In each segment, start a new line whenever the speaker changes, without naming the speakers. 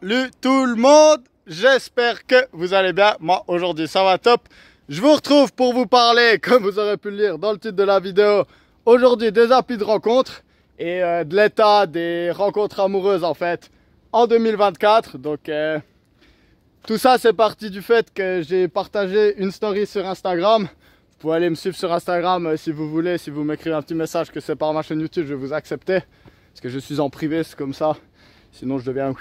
Salut tout le monde, j'espère que vous allez bien. Moi aujourd'hui ça va top. Je vous retrouve pour vous parler, comme vous aurez pu le lire dans le titre de la vidéo, aujourd'hui des applis de rencontres et de l'état des rencontres amoureuses en fait en 2024. Donc tout ça c'est parti du fait que j'ai partagé une story sur Instagram. Vous pouvez aller me suivre sur Instagram si vous voulez, si vous m'écrivez un petit message que c'est par ma chaîne YouTube, je vais vous accepter. Parce que je suis en privé, c'est comme ça. Sinon je deviens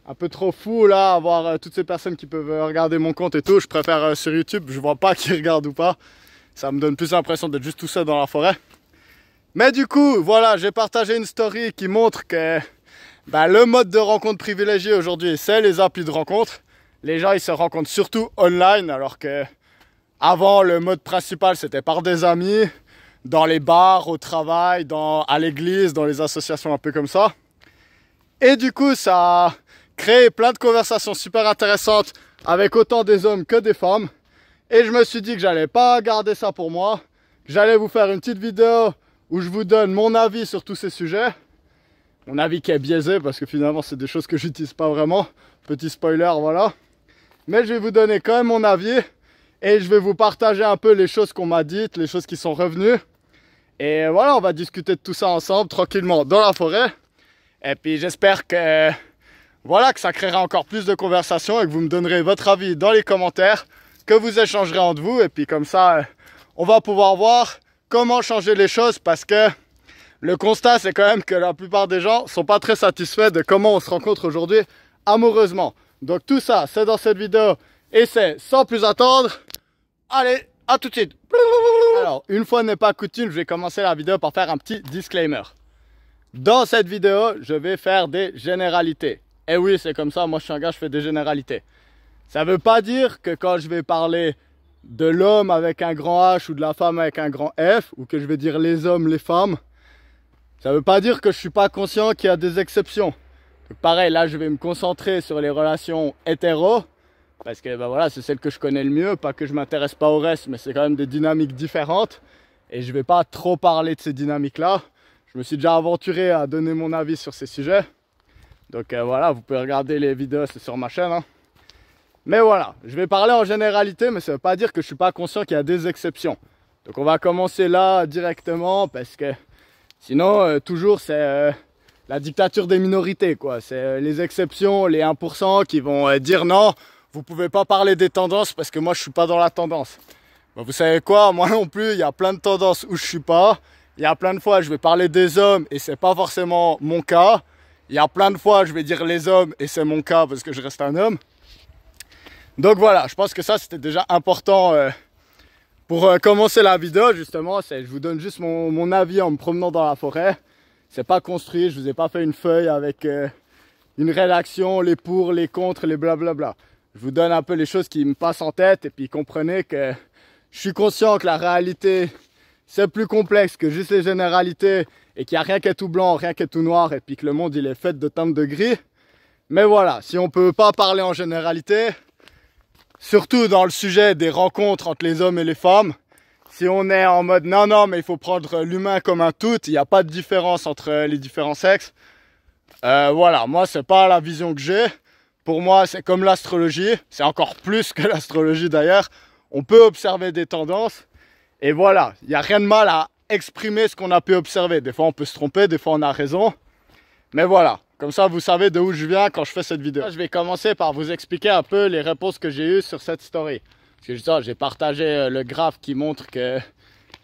un peu trop fou là, avoir toutes ces personnes qui peuvent regarder mon compte et tout. Je préfère sur YouTube, je vois pas qui regarde ou pas. Ça me donne plus l'impression d'être juste tout seul dans la forêt. Mais du coup, voilà, j'ai partagé une story qui montre que le mode de rencontre privilégié aujourd'hui, c'est les applis de rencontre. Les gens, ils se rencontrent surtout online, alors que avant, le mode principal, c'était par des amis, dans les bars, au travail, à l'église, dans les associations un peu comme ça. Et du coup, ça a créé plein de conversations super intéressantes avec autant des hommes que des femmes. Et je me suis dit que j'allais pas garder ça pour moi, que j'allais vous faire une petite vidéo où je vous donne mon avis sur tous ces sujets. Mon avis qui est biaisé parce que finalement, c'est des choses que j'utilise pas vraiment. Petit spoiler, voilà. Mais je vais vous donner quand même mon avis et je vais vous partager un peu les choses qu'on m'a dites, les choses qui sont revenues. Et voilà, on va discuter de tout ça ensemble, tranquillement, dans la forêt. Et puis j'espère que, voilà, que ça créera encore plus de conversations et que vous me donnerez votre avis dans les commentaires, que vous échangerez entre vous. Et puis comme ça, on va pouvoir voir comment changer les choses parce que le constat, c'est quand même que la plupart des gens sont pas très satisfaits de comment on se rencontre aujourd'hui amoureusement. Donc tout ça, c'est dans cette vidéo et c'est sans plus attendre. Allez, à tout de suite. Alors, une fois n'est pas coutume, je vais commencer la vidéo par faire un petit disclaimer. Dans cette vidéo, je vais faire des généralités. Et oui, c'est comme ça, moi je suis un gars, je fais des généralités. Ça ne veut pas dire que quand je vais parler de l'homme avec un grand H ou de la femme avec un grand F, ou que je vais dire les hommes, les femmes, ça ne veut pas dire que je ne suis pas conscient qu'il y a des exceptions. Donc pareil, là je vais me concentrer sur les relations hétéros, parce que voilà, c'est celle que je connais le mieux, pas que je m'intéresse pas au reste, mais c'est quand même des dynamiques différentes. Et je ne vais pas trop parler de ces dynamiques-là. Je me suis déjà aventuré à donner mon avis sur ces sujets. Donc voilà, vous pouvez regarder les vidéos, c'est sur ma chaîne. Hein. Mais voilà, je vais parler en généralité, mais ça ne veut pas dire que je ne suis pas conscient qu'il y a des exceptions. Donc on va commencer là directement, parce que sinon, toujours c'est la dictature des minorités, quoi. C'est les exceptions, les 1% qui vont dire non, vous ne pouvez pas parler des tendances parce que moi je ne suis pas dans la tendance. Bon, vous savez quoi, moi non plus, il y a plein de tendances où je ne suis pas. Il y a plein de fois, je vais parler des hommes et c'est pas forcément mon cas. Il y a plein de fois, je vais dire les hommes et c'est mon cas parce que je reste un homme. Donc voilà, je pense que ça, c'était déjà important pour commencer la vidéo, justement. Je vous donne juste mon avis en me promenant dans la forêt. C'est pas construit, je vous ai pas fait une feuille avec une rédaction, les pour, les contre, les blablabla. Je vous donne un peu les choses qui me passent en tête et puis comprenez que je suis conscient que la réalité, c'est plus complexe que juste les généralités et qu'il n'y a rien qui est tout blanc, rien qui est tout noir et puis que le monde il est fait de teintes de gris. Mais voilà, si on ne peut pas parler en généralité, surtout dans le sujet des rencontres entre les hommes et les femmes, si on est en mode non mais il faut prendre l'humain comme un tout, il n'y a pas de différence entre les différents sexes. Voilà, moi c'est pas la vision que j'ai. Pour moi c'est comme l'astrologie, c'est encore plus que l'astrologie d'ailleurs. On peut observer des tendances. Et voilà, il n'y a rien de mal à exprimer ce qu'on a pu observer. Des fois on peut se tromper, des fois on a raison. Mais voilà, comme ça vous savez d'où je viens quand je fais cette vidéo. Je vais commencer par vous expliquer un peu les réponses que j'ai eues sur cette story. Parce que justement, j'ai partagé le graphe qui montre que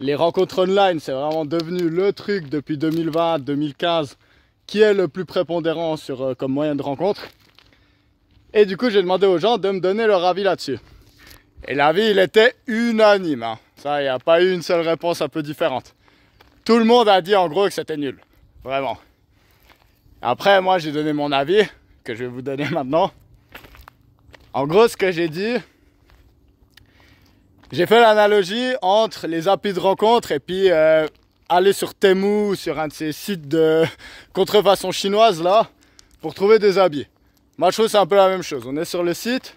les rencontres online, c'est vraiment devenu le truc depuis 2020-2015 qui est le plus prépondérant comme moyen de rencontre. Et du coup, j'ai demandé aux gens de me donner leur avis là-dessus. Et l'avis, il était unanime. Hein. Ça, il n'y a pas eu une seule réponse un peu différente. Tout le monde a dit en gros que c'était nul. Vraiment. Après, moi, j'ai donné mon avis, que je vais vous donner maintenant. En gros, ce que j'ai dit, j'ai fait l'analogie entre les applis de rencontre et puis aller sur Temu, sur un de ces sites de contrefaçon chinoise, là, pour trouver des habits. Moi, je trouve que c'est un peu la même chose. On est sur le site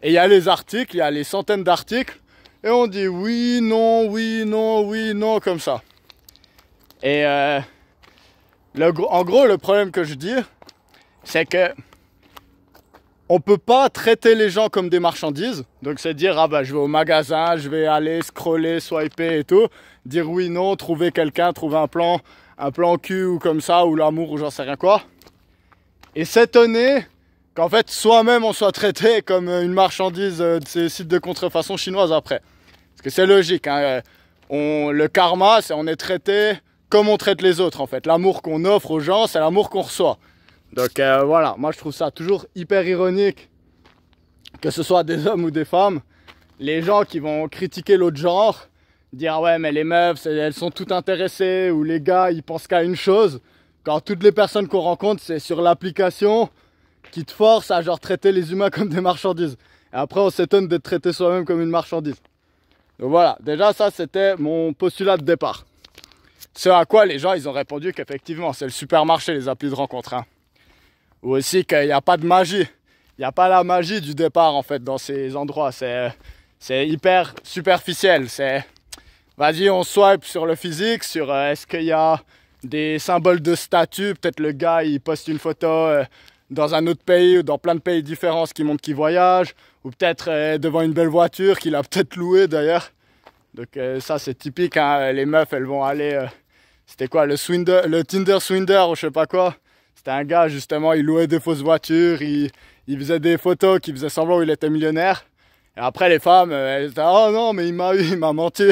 et il y a les articles, il y a les centaines d'articles. Et on dit oui, non, oui, non, oui, non, comme ça. Et en gros, le problème que je dis, c'est que on peut pas traiter les gens comme des marchandises. Donc c'est dire, ah bah je vais au magasin, je vais aller scroller, swiper et tout. Dire oui, non, trouver quelqu'un, trouver un plan cul ou comme ça, ou l'amour ou j'en sais rien quoi. Et s'étonner qu'en fait soi-même on soit traité comme une marchandise de ces sites de contrefaçon chinoise après. Parce que c'est logique, hein. Le karma, c'est on est traité comme on traite les autres en fait. L'amour qu'on offre aux gens, c'est l'amour qu'on reçoit. Donc voilà, moi je trouve ça toujours hyper ironique, que ce soit des hommes ou des femmes, les gens qui vont critiquer l'autre genre, dire ouais mais les meufs elles sont toutes intéressées, ou les gars ils pensent qu'à une chose, quand toutes les personnes qu'on rencontre c'est sur l'application qui te force à genre traiter les humains comme des marchandises. Et après on s'étonne d'être traité soi-même comme une marchandise. Donc voilà, déjà ça c'était mon postulat de départ. Ce à quoi les gens ils ont répondu qu'effectivement c'est le supermarché les applis de rencontre, hein. Ou aussi qu'il n'y a pas de magie. Il n'y a pas la magie du départ en fait dans ces endroits. C'est hyper superficiel. C'est vas-y on swipe sur le physique, sur est-ce qu'il y a des symboles de statut. Peut-être le gars il poste une photo dans un autre pays ou dans plein de pays différents, ce qui montre qu'il voyage. Ou peut-être devant une belle voiture qu'il a peut-être louée d'ailleurs. Donc ça c'est typique, hein. Les meufs elles vont aller... c'était quoi le Tinder Swinder ou je sais pas quoi. C'était un gars justement, il louait des fausses voitures, il faisait des photos qui faisaient semblant qu'il était millionnaire. Et après les femmes, elles étaient oh non mais il m'a menti.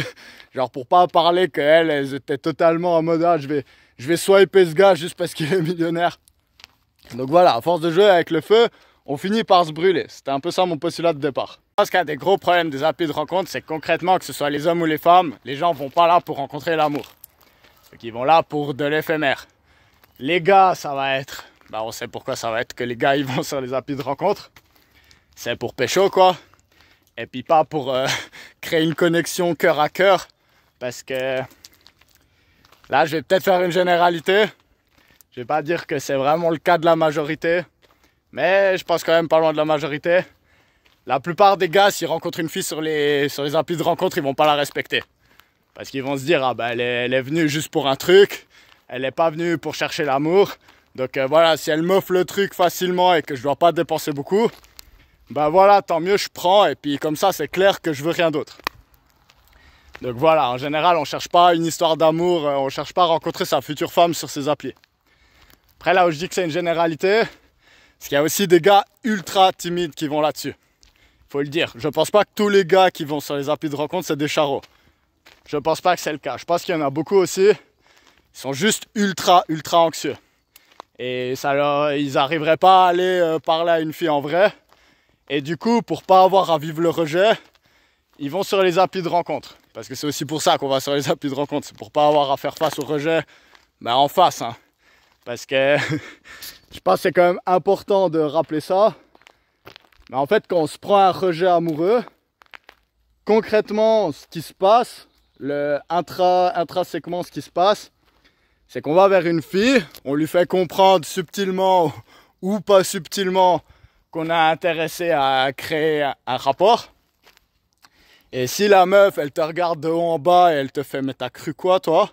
Genre pour pas parler qu'elles étaient totalement en mode ah, je vais swiper ce gars juste parce qu'il est millionnaire. Donc voilà, à force de jouer avec le feu, on finit par se brûler. C'était un peu ça mon postulat de départ. Je pense qu'un des gros problèmes des applis de rencontre, c'est que concrètement, que ce soit les hommes ou les femmes, les gens vont pas là pour rencontrer l'amour. Donc ils vont là pour de l'éphémère. Les gars, ça va être... Bah on sait pourquoi ça va être que les gars, ils vont sur les applis de rencontre. C'est pour pécho, quoi. Et puis pas pour créer une connexion cœur à cœur. Parce que... Là, je vais peut-être faire une généralité. Je vais pas dire que c'est vraiment le cas de la majorité. Mais je pense quand même pas loin de la majorité. La plupart des gars, s'ils rencontrent une fille sur les applis de rencontre, ils vont pas la respecter. Parce qu'ils vont se dire, ah ben elle est venue juste pour un truc. Elle n'est pas venue pour chercher l'amour. Donc voilà, si elle m'offre le truc facilement et que je dois pas dépenser beaucoup, ben voilà, tant mieux, je prends. Et puis comme ça, c'est clair que je veux rien d'autre. Donc voilà, en général, on cherche pas une histoire d'amour. On cherche pas à rencontrer sa future femme sur ces applis. Après là où je dis que c'est une généralité, c'est qu'il y a aussi des gars ultra timides qui vont là-dessus. Faut le dire. Je pense pas que tous les gars qui vont sur les applis de rencontre, c'est des charros. Je pense pas que c'est le cas. Je pense qu'il y en a beaucoup aussi. Ils sont juste ultra anxieux. Et ils n'arriveraient pas à aller parler à une fille en vrai. Et du coup, pour pas avoir à vivre le rejet, ils vont sur les applis de rencontre. Parce que c'est aussi pour ça qu'on va sur les applis de rencontre. C'est pour pas avoir à faire face au rejet, mais en face, hein. Parce que je pense que c'est quand même important de rappeler ça. Mais en fait, quand on se prend un rejet amoureux, concrètement, ce qui se passe, intrinsèquement, ce qui se passe, c'est qu'on va vers une fille, on lui fait comprendre subtilement ou pas subtilement qu'on a intéressé à créer un rapport. Et si la meuf, elle te regarde de haut en bas et elle te fait « mais t'as cru quoi toi ?»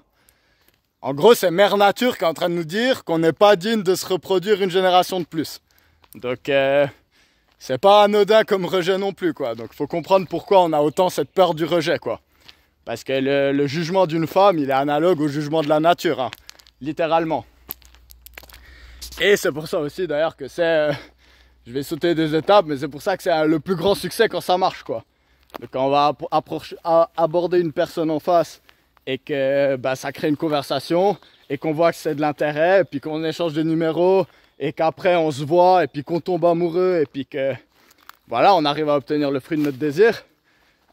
En gros, c'est Mère Nature qui est en train de nous dire qu'on n'est pas digne de se reproduire une génération de plus. Donc, c'est pas anodin comme rejet non plus, quoi. Donc, faut comprendre pourquoi on a autant cette peur du rejet, quoi. Parce que le jugement d'une femme, il est analogue au jugement de la nature, hein, littéralement. Et c'est pour ça aussi, d'ailleurs, que c'est... je vais sauter des étapes, mais c'est pour ça que c'est le plus grand succès quand ça marche, quoi. Donc, quand on va aborder une personne en face et que bah, ça crée une conversation et qu'on voit que c'est de l'intérêt, et puis qu'on échange des numéros et qu'après on se voit et puis qu'on tombe amoureux et puis que voilà, on arrive à obtenir le fruit de notre désir,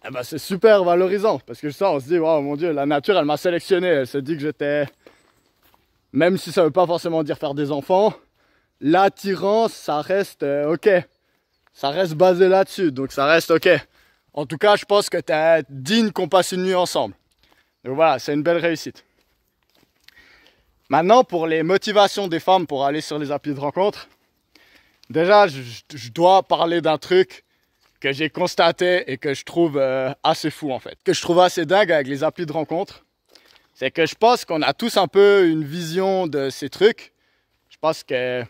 eh ben, c'est super valorisant parce que ça, on se dit, oh mon Dieu, la nature elle m'a sélectionné, elle s'est dit que j'étais, même si ça veut pas forcément dire faire des enfants, l'attirance ça reste ok, ça reste basé là-dessus, donc ça reste ok. En tout cas, je pense que tu es digne qu'on passe une nuit ensemble. Donc voilà, c'est une belle réussite. Maintenant, pour les motivations des femmes pour aller sur les applis de rencontre, déjà, je dois parler d'un truc que j'ai constaté et que je trouve assez fou en fait. Que je trouve assez dingue avec les applis de rencontre, c'est que je pense qu'on a tous un peu une vision de ces trucs. Je pense que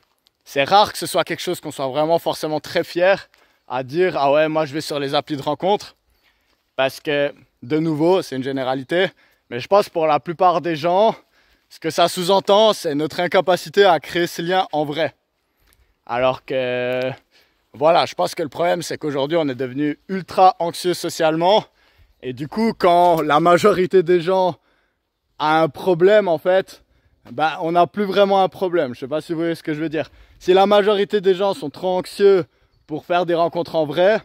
c'est rare que ce soit quelque chose qu'on soit vraiment forcément très fier à dire ah ouais, moi je vais sur les applis de rencontre. Parce que, de nouveau, c'est une généralité, mais je pense pour la plupart des gens, ce que ça sous-entend, c'est notre incapacité à créer ces liens en vrai. Alors que, voilà, je pense que le problème, c'est qu'aujourd'hui, on est devenu ultra anxieux socialement. Et du coup, quand la majorité des gens a un problème, en fait, bah, on n'a plus vraiment un problème. Je sais pas si vous voyez ce que je veux dire. Si la majorité des gens sont trop anxieux pour faire des rencontres en vrai,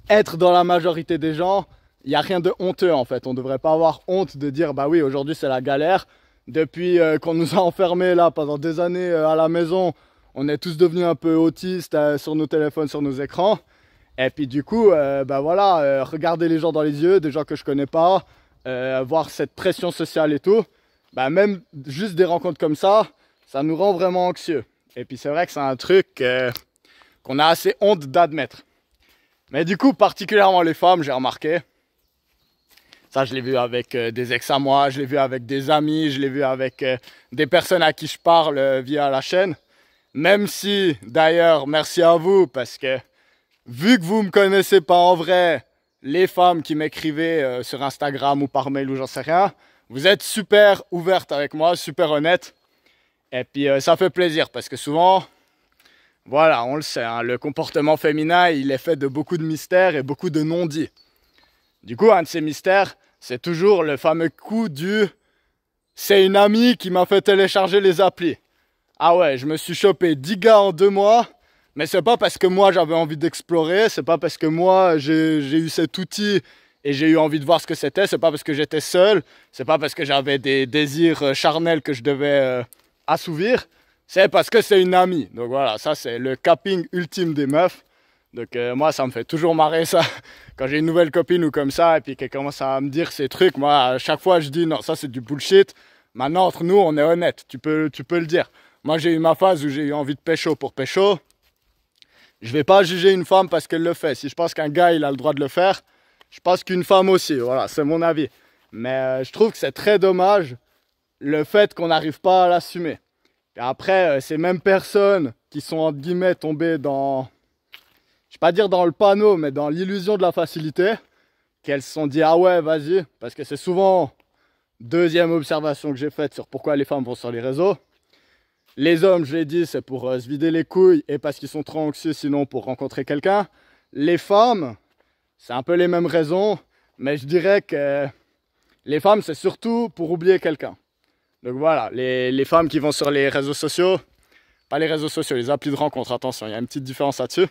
être dans la majorité des gens, il n'y a rien de honteux en fait. On ne devrait pas avoir honte de dire bah oui, aujourd'hui c'est la galère. Depuis qu'on nous a enfermés là pendant des années à la maison, on est tous devenus un peu autistes sur nos téléphones, sur nos écrans. Et puis du coup, bah voilà, regarder les gens dans les yeux, des gens que je connais pas, voir cette pression sociale et tout, bah même juste des rencontres comme ça nous rend vraiment anxieux. Et puis c'est vrai que c'est un truc qu'on a assez honte d'admettre. Mais du coup, particulièrement les femmes, j'ai remarqué, ça je l'ai vu avec des ex à moi, je l'ai vu avec des amis, je l'ai vu avec des personnes à qui je parle via la chaîne. Même si, d'ailleurs, merci à vous, parce que vu que vous ne me connaissez pas en vrai, les femmes qui m'écrivaient sur Instagram ou par mail ou j'en sais rien, vous êtes super ouvertes avec moi, super honnêtes. Et puis ça fait plaisir, parce que souvent, voilà, on le sait, hein, le comportement féminin, il est fait de beaucoup de mystères et beaucoup de non-dits. Du coup, un de ces mystères, c'est toujours le fameux coup du « c'est une amie qui m'a fait télécharger les applis ». Ah ouais, je me suis chopé 10 gars en 2 mois, mais c'est pas parce que moi j'avais envie d'explorer, c'est pas parce que moi j'ai eu cet outil et j'ai eu envie de voir ce que c'était, c'est pas parce que j'étais seul, c'est pas parce que j'avais des désirs charnels que je devais assouvir, c'est parce que c'est une amie. Donc voilà, ça c'est le capping ultime des meufs. Donc moi ça me fait toujours marrer ça, quand j'ai une nouvelle copine ou comme ça et puis qu'elle commence à me dire ces trucs, moi à chaque fois je dis non, ça c'est du bullshit. Maintenant entre nous on est honnête, tu peux le dire. Moi j'ai eu ma phase où j'ai eu envie de pécho pour pécho. Je vais pas juger une femme parce qu'elle le fait. Si je pense qu'un gars il a le droit de le faire, je pense qu'une femme aussi, voilà, c'est mon avis. Mais je trouve que c'est très dommage le fait qu'on n'arrive pas à l'assumer. Et après, ces mêmes personnes qui sont entre guillemets tombées dans, je vais pas dire dans le panneau, mais dans l'illusion de la facilité, qu'elles se sont dit ah ouais vas-y, parce que c'est souvent deuxième observation que j'ai faite sur pourquoi les femmes vont sur les réseaux. Les hommes, je l'ai dit, c'est pour se vider les couilles et parce qu'ils sont trop anxieux sinon pour rencontrer quelqu'un. Les femmes, c'est un peu les mêmes raisons, mais je dirais que les femmes, c'est surtout pour oublier quelqu'un. Donc voilà, les femmes qui vont sur les réseaux sociaux, pas les réseaux sociaux, les applis de rencontre, attention, il y a une petite différence là-dessus.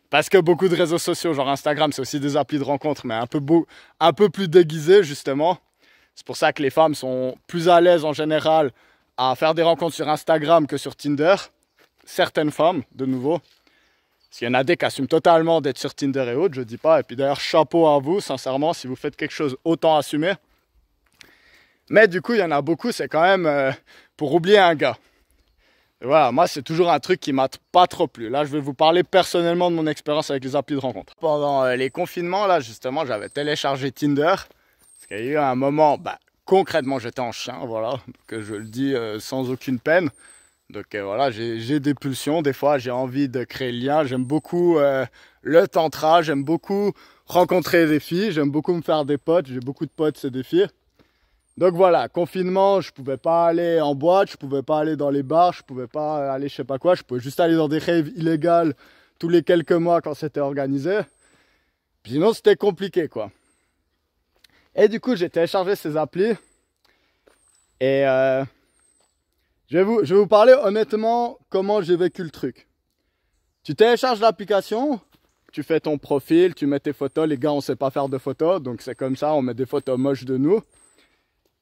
Parce que beaucoup de réseaux sociaux, genre Instagram, c'est aussi des applis de rencontre, mais un peu plus déguisés, justement. C'est pour ça que les femmes sont plus à l'aise en général à faire des rencontres sur Instagram que sur Tinder. Certaines femmes, de nouveau. Parce qu'il y en a des qui assument totalement d'être sur Tinder et autres, je dis pas. Et puis d'ailleurs, chapeau à vous, sincèrement, si vous faites quelque chose autant assumé. Mais du coup, il y en a beaucoup, c'est quand même pour oublier un gars. Et voilà, moi, c'est toujours un truc qui m'a pas trop plu. Là, je vais vous parler personnellement de mon expérience avec les applis de rencontre. Pendant les confinements, là, justement, j'avais téléchargé Tinder. Parce qu'il y a eu un moment, concrètement, j'étais en chien, voilà, que je le dis sans aucune peine. Donc voilà, j'ai des pulsions, des fois j'ai envie de créer le lien, j'aime beaucoup le tantra, j'aime beaucoup rencontrer des filles, j'aime beaucoup me faire des potes, j'ai beaucoup de potes, c'est des filles. Donc voilà, confinement, je pouvais pas aller en boîte, je pouvais pas aller dans les bars, je pouvais pas aller je sais pas quoi, je pouvais juste aller dans des raves illégales tous les quelques mois quand c'était organisé. Puis sinon c'était compliqué quoi. Et du coup j'ai téléchargé ces applis et je vais vous parler honnêtement comment j'ai vécu le truc. Tu télécharges l'application, tu fais ton profil, tu mets tes photos, les gars on sait pas faire de photos, donc c'est comme ça, on met des photos moches de nous.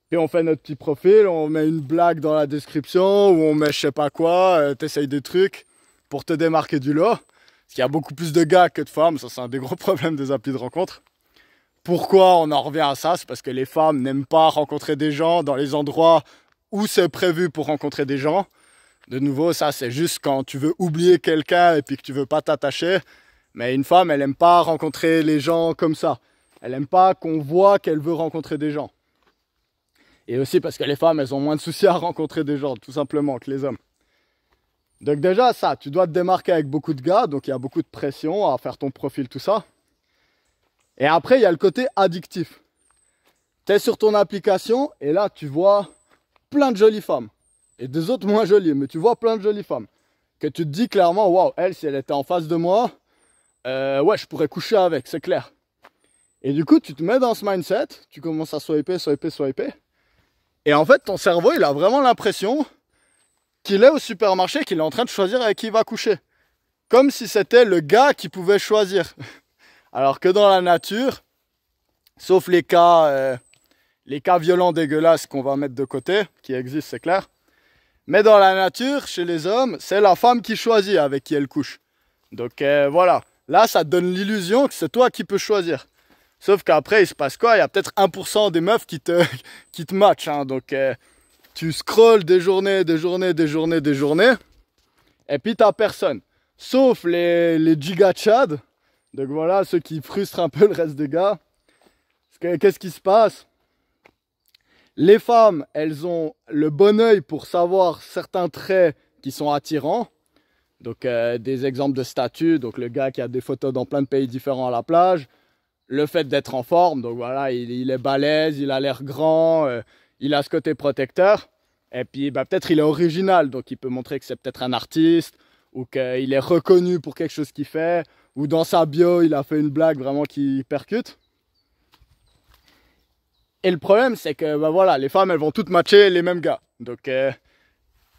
Puis on fait notre petit profil, on met une blague dans la description, ou on met je sais pas quoi, t'essayes des trucs pour te démarquer du lot. Parce qu'il y a beaucoup plus de gars que de femmes, ça c'est un des gros problèmes des applis de rencontre. Pourquoi on en revient à ça? C'est parce que les femmes n'aiment pas rencontrer des gens dans les endroits où c'est prévu pour rencontrer des gens. De nouveau, ça c'est juste quand tu veux oublier quelqu'un et puis que tu veux pas t'attacher. Mais une femme, elle aime pas rencontrer les gens comme ça. Elle aime pas qu'on voit qu'elle veut rencontrer des gens. Et aussi parce que les femmes, elles ont moins de soucis à rencontrer des gens, tout simplement, que les hommes. Donc déjà ça, tu dois te démarquer avec beaucoup de gars, donc il y a beaucoup de pression à faire ton profil, tout ça. Et après, il y a le côté addictif. Tu es sur ton application et là, tu vois plein de jolies femmes. Et des autres moins jolies, mais tu vois plein de jolies femmes. Que tu te dis clairement, waouh, elle, si elle était en face de moi, ouais, je pourrais coucher avec, c'est clair. Et du coup, tu te mets dans ce mindset, tu commences à swiper, swiper, swiper. Et en fait, ton cerveau, il a vraiment l'impression qu'il est au supermarché, qu'il est en train de choisir avec qui il va coucher. Comme si c'était le gars qui pouvait choisir. Alors que dans la nature, sauf les cas violents dégueulasses qu'on va mettre de côté, qui existent, c'est clair. Mais dans la nature, chez les hommes, c'est la femme qui choisit avec qui elle couche. Donc voilà, là ça te donne l'illusion que c'est toi qui peux choisir. Sauf qu'après il se passe quoi? Il y a peut-être 1% des meufs qui te matchent. Hein. Donc tu scrolles des journées, des journées, des journées, des journées. Et puis t'as personne. Sauf les giga tchad. Donc voilà, ceux qui frustrent un peu le reste des gars. Qu'est-ce qui se passe? Les femmes, elles ont le bon œil pour savoir certains traits qui sont attirants. Donc des exemples de statut, donc le gars qui a des photos dans plein de pays différents à la plage. Le fait d'être en forme, donc voilà, il est balèze, il a l'air grand, il a ce côté protecteur. Et puis bah, peut-être il est original, donc il peut montrer que c'est peut-être un artiste, ou qu'il est reconnu pour quelque chose qu'il fait, ou dans sa bio, il a fait une blague vraiment qui percute. Et le problème, c'est que bah, voilà, les femmes, elles vont toutes matcher les mêmes gars. Donc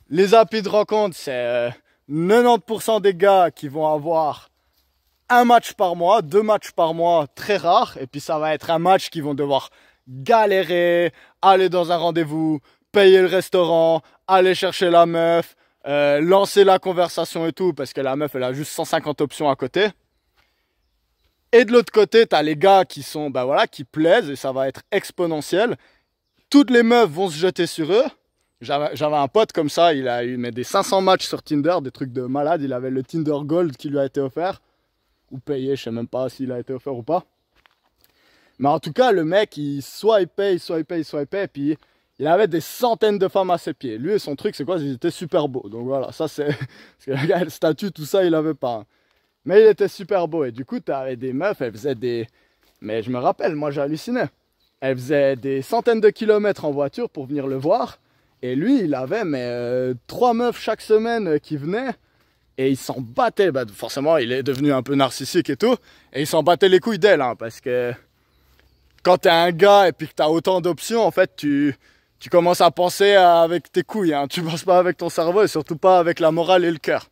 les applis de rencontre, c'est 90% des gars qui vont avoir un match par mois, 2 matchs par mois, très rare. Et puis ça va être un match qu'ils vont devoir galérer, aller dans un rendez-vous, payer le restaurant, aller chercher la meuf, lancer la conversation et tout, parce que la meuf, elle a juste 150 options à côté. Et de l'autre côté, tu as les gars qui sont, bah voilà, qui plaisent et ça va être exponentiel. Toutes les meufs vont se jeter sur eux. J'avais un pote comme ça, il a eu des 500 matchs sur Tinder, des trucs de malade. Il avait le Tinder Gold qui lui a été offert. Ou payé, je sais même pas s'il a été offert ou pas. Mais en tout cas, le mec, il swipait, il swipait, il swipait. Et puis, il avait des centaines de femmes à ses pieds. Lui, son truc, c'est quoi? Ils étaient super beaux. Donc voilà, ça c'est... Parce que le gars, le statut, tout ça, il avait pas. Hein. Mais il était super beau. Et du coup, tu avais des meufs, elles faisaient des... Mais je me rappelle, moi, j'hallucinais. Elles faisaient des centaines de kilomètres en voiture pour venir le voir. Et lui, il avait 3 meufs chaque semaine qui venaient. Et il s'en battait. Bah, forcément, il est devenu un peu narcissique et tout. Et il s'en battait les couilles d'elle. Hein, parce que quand t'es un gars et puis que t'as autant d'options, en fait, tu commences à penser avec tes couilles. Hein. Tu penses pas avec ton cerveau et surtout pas avec la morale et le cœur.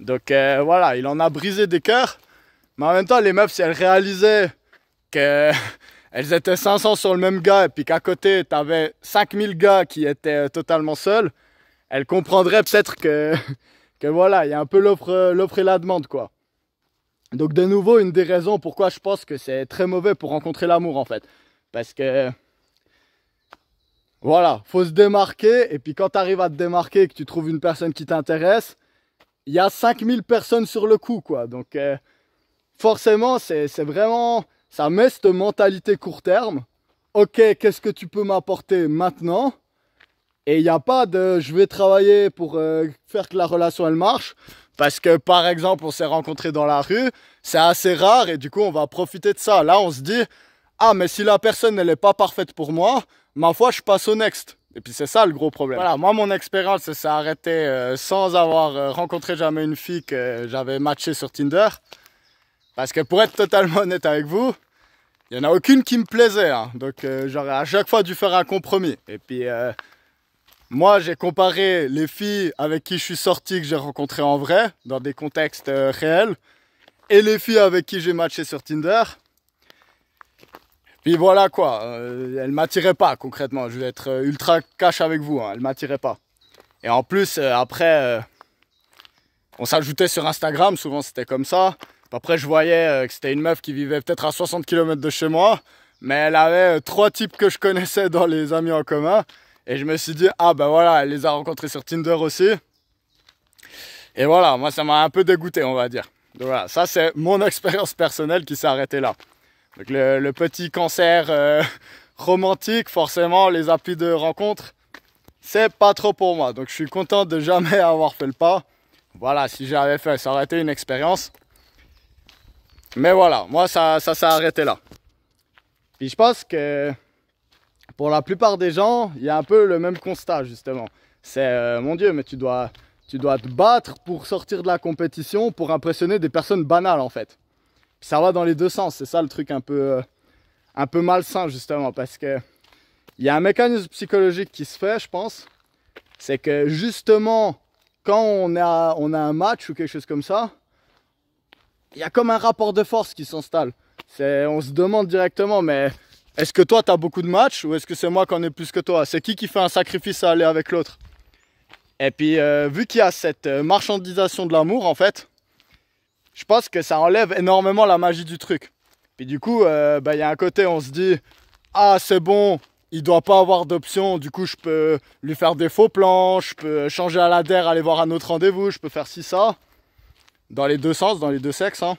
Donc voilà, il en a brisé des cœurs. Mais en même temps, les meufs, si elles réalisaient qu'elles étaient 500 sur le même gars et puis qu'à côté, t'avais 5000 gars qui étaient totalement seuls, elles comprendraient peut-être que voilà, il y a un peu l'offre et la demande, quoi. Donc de nouveau, une des raisons pourquoi je pense que c'est très mauvais pour rencontrer l'amour, en fait. Parce que, voilà, faut se démarquer. Et puis quand tu arrives à te démarquer et que tu trouves une personne qui t'intéresse, il y a 5000 personnes sur le coup, quoi. Donc forcément, c'est vraiment... Ça met cette mentalité court terme. Ok, qu'est-ce que tu peux m'apporter maintenant? Et il n'y a pas de je vais travailler pour faire que la relation elle marche. Parce que par exemple on s'est rencontrés dans la rue, c'est assez rare et du coup on va profiter de ça. Là on se dit, ah mais si la personne elle n'est pas parfaite pour moi, ma foi je passe au next. Et puis c'est ça le gros problème. Voilà, moi mon expérience s'est arrêtée sans avoir rencontré jamais une fille que j'avais matchée sur Tinder. Parce que pour être totalement honnête avec vous, il n'y en a aucune qui me plaisait. Hein. Donc j'aurais à chaque fois dû faire un compromis. Et puis... moi, j'ai comparé les filles avec qui je suis sorti, que j'ai rencontrées en vrai, dans des contextes réels, et les filles avec qui j'ai matché sur Tinder. Puis voilà quoi, elles m'attiraient pas concrètement, je vais être ultra cash avec vous, hein, elles m'attiraient pas. Et en plus, après, on s'ajoutait sur Instagram, souvent c'était comme ça. Après, je voyais que c'était une meuf qui vivait peut-être à 60 km de chez moi, mais elle avait 3 types que je connaissais dans les amis en commun. Et je me suis dit, ah ben voilà, elle les a rencontrés sur Tinder aussi. Et voilà, moi ça m'a un peu dégoûté, on va dire. Donc voilà, ça c'est mon expérience personnelle qui s'est arrêtée là. Donc le petit cancer romantique, forcément, les applis de rencontre, c'est pas trop pour moi. Donc je suis content de jamais avoir fait le pas. Voilà, si j'avais fait, ça aurait été une expérience. Mais voilà, moi ça s'est arrêté là. Puis je pense que pour la plupart des gens, il y a un peu le même constat justement. C'est mon Dieu, mais tu dois te battre pour sortir de la compétition, pour impressionner des personnes banales en fait. Puis ça va dans les deux sens, c'est ça le truc un peu malsain justement, parce que il y a un mécanisme psychologique qui se fait, je pense. C'est que justement, quand on a un match ou quelque chose comme ça, il y a comme un rapport de force qui s'installe. On se demande directement, mais est-ce que toi tu as beaucoup de matchs ou est-ce que c'est moi qui en ai plus que toi? C'est qui fait un sacrifice à aller avec l'autre? Et puis vu qu'il y a cette marchandisation de l'amour en fait, je pense que ça enlève énormément la magie du truc. Puis du coup, il y a un côté, on se dit, ah c'est bon, il doit pas avoir d'option, du coup je peux lui faire des faux plans, je peux changer à la DER, aller voir un autre rendez-vous, je peux faire ci, ça. Dans les deux sens, dans les deux sexes. Hein.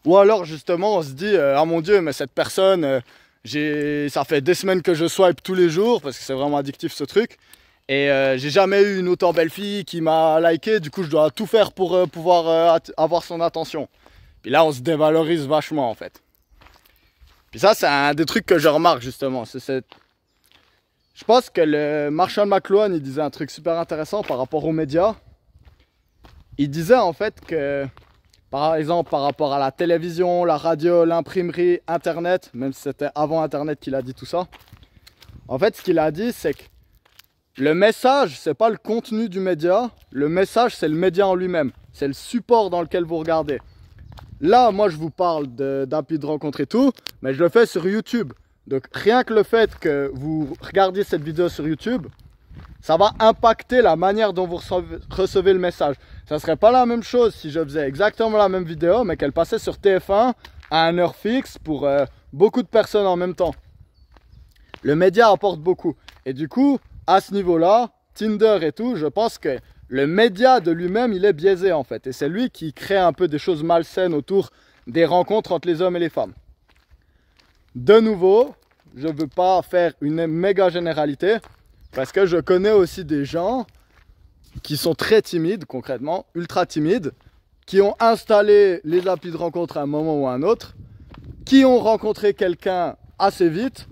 Ou alors justement on se dit, ah mon Dieu, mais cette personne, ça fait des semaines que je swipe tous les jours, parce que c'est vraiment addictif ce truc. Et j'ai jamais eu une autant belle fille qui m'a liké, du coup je dois tout faire pour pouvoir avoir son attention. Puis là on se dévalorise vachement en fait. Puis ça c'est un des trucs que je remarque justement. Je pense que le Marshall McLuhan il disait un truc super intéressant par rapport aux médias. Il disait en fait que, par exemple, par rapport à la télévision, la radio, l'imprimerie, Internet, même si c'était avant Internet qu'il a dit tout ça, en fait, ce qu'il a dit, c'est que le message, c'est pas le contenu du média, le message, c'est le média en lui-même, c'est le support dans lequel vous regardez. Là, moi, je vous parle d'appli de rencontre et tout, mais je le fais sur YouTube. Donc, rien que le fait que vous regardiez cette vidéo sur YouTube, ça va impacter la manière dont vous recevez le message. Ça serait pas la même chose si je faisais exactement la même vidéo, mais qu'elle passait sur TF1 à une heure fixe pour beaucoup de personnes en même temps. Le média apporte beaucoup. Et du coup, à ce niveau-là, Tinder et tout, je pense que le média de lui-même, il est biaisé en fait. Et c'est lui qui crée un peu des choses malsaines autour des rencontres entre les hommes et les femmes. De nouveau, je ne veux pas faire une méga généralité, parce que je connais aussi des gens qui sont très timides, concrètement, ultra timides, qui ont installé les applis de rencontre à un moment ou à un autre, qui ont rencontré quelqu'un assez vite,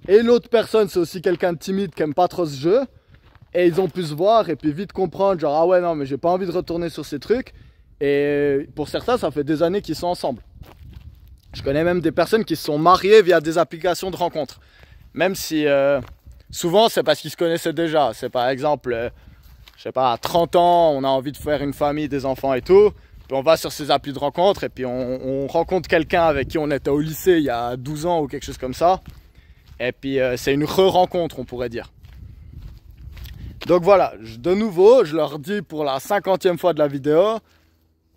et l'autre personne c'est aussi quelqu'un de timide qui n'aime pas trop ce jeu, et ils ont pu se voir et puis vite comprendre, genre ah ouais non mais j'ai pas envie de retourner sur ces trucs, et pour certains ça fait des années qu'ils sont ensemble. Je connais même des personnes qui se sont mariées via des applications de rencontre, même si... souvent, c'est parce qu'ils se connaissaient déjà. C'est par exemple, je sais pas, à 30 ans, on a envie de faire une famille, des enfants et tout. Puis on va sur ces applis de rencontre et puis on rencontre quelqu'un avec qui on était au lycée il y a 12 ans ou quelque chose comme ça. Et puis c'est une re-rencontre, on pourrait dire. Donc voilà, de nouveau, je leur dis pour la 50e fois de la vidéo,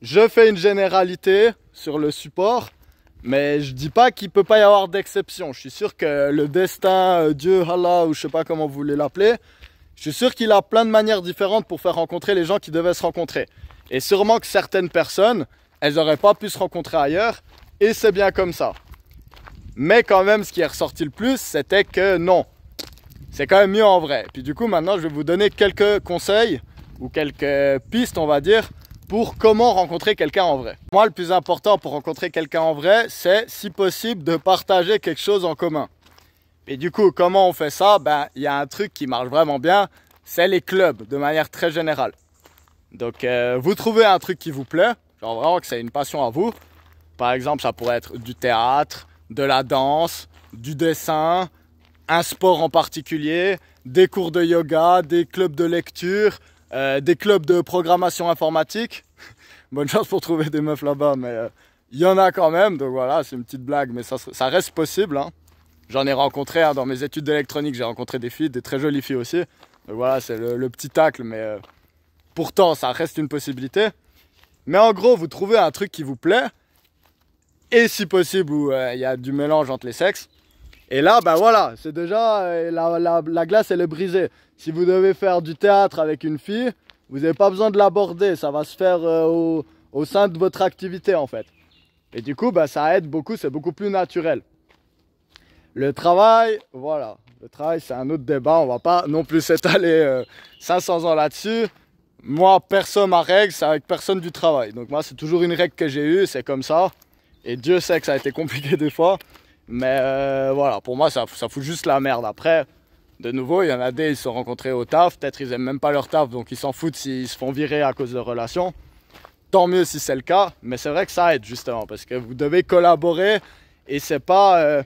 je fais une généralité sur le support. Mais je dis pas qu'il peut pas y avoir d'exception. Je suis sûr que le destin, Dieu, Allah, ou je sais pas comment vous voulez l'appeler, je suis sûr qu'il a plein de manières différentes pour faire rencontrer les gens qui devaient se rencontrer. Et sûrement que certaines personnes, elles n'auraient pas pu se rencontrer ailleurs, et c'est bien comme ça. Mais quand même, ce qui est ressorti le plus, c'était que non, c'est quand même mieux en vrai. Puis du coup, maintenant, je vais vous donner quelques conseils, ou quelques pistes, on va dire, pour comment rencontrer quelqu'un en vrai. Moi, le plus important pour rencontrer quelqu'un en vrai, c'est, si possible, de partager quelque chose en commun. Et du coup, comment on fait ça? Ben, il y a un truc qui marche vraiment bien, c'est les clubs, de manière très générale. Donc, vous trouvez un truc qui vous plaît, genre vraiment que c'est une passion à vous. Par exemple, ça pourrait être du théâtre, de la danse, du dessin, un sport en particulier, des cours de yoga, des clubs de lecture, des clubs de programmation informatique. Bonne chance pour trouver des meufs là-bas, mais il y en a quand même. Donc voilà, c'est une petite blague, mais ça reste possible. Hein. J'en ai rencontré dans mes études d'électronique, j'ai rencontré des filles, des très jolies filles aussi. Donc voilà, c'est le petit tacle, mais pourtant, ça reste une possibilité. Mais en gros, vous trouvez un truc qui vous plaît, et si possible, où il y a du mélange entre les sexes. Et là, ben voilà, c'est déjà, la glace, elle est brisée. Si vous devez faire du théâtre avec une fille, vous n'avez pas besoin de l'aborder. Ça va se faire au sein de votre activité, en fait. Et du coup, ben, ça aide beaucoup, c'est beaucoup plus naturel. Le travail, voilà. Le travail, c'est un autre débat. On va pas non plus s'étaler 500 ans là-dessus. moi, perso, ma règle, c'est avec personne du travail. Donc moi, c'est toujours une règle que j'ai eue, c'est comme ça. Et Dieu sait que ça a été compliqué des fois. Mais voilà, pour moi, ça fout juste la merde. Après, de nouveau, il y en a des, ils se sont rencontrés au taf. Peut-être ils aiment même pas leur taf, donc ils s'en foutent s'ils se font virer à cause de relations. Tant mieux si c'est le cas. Mais c'est vrai que ça aide, justement, parce que vous devez collaborer. Et c'est pas...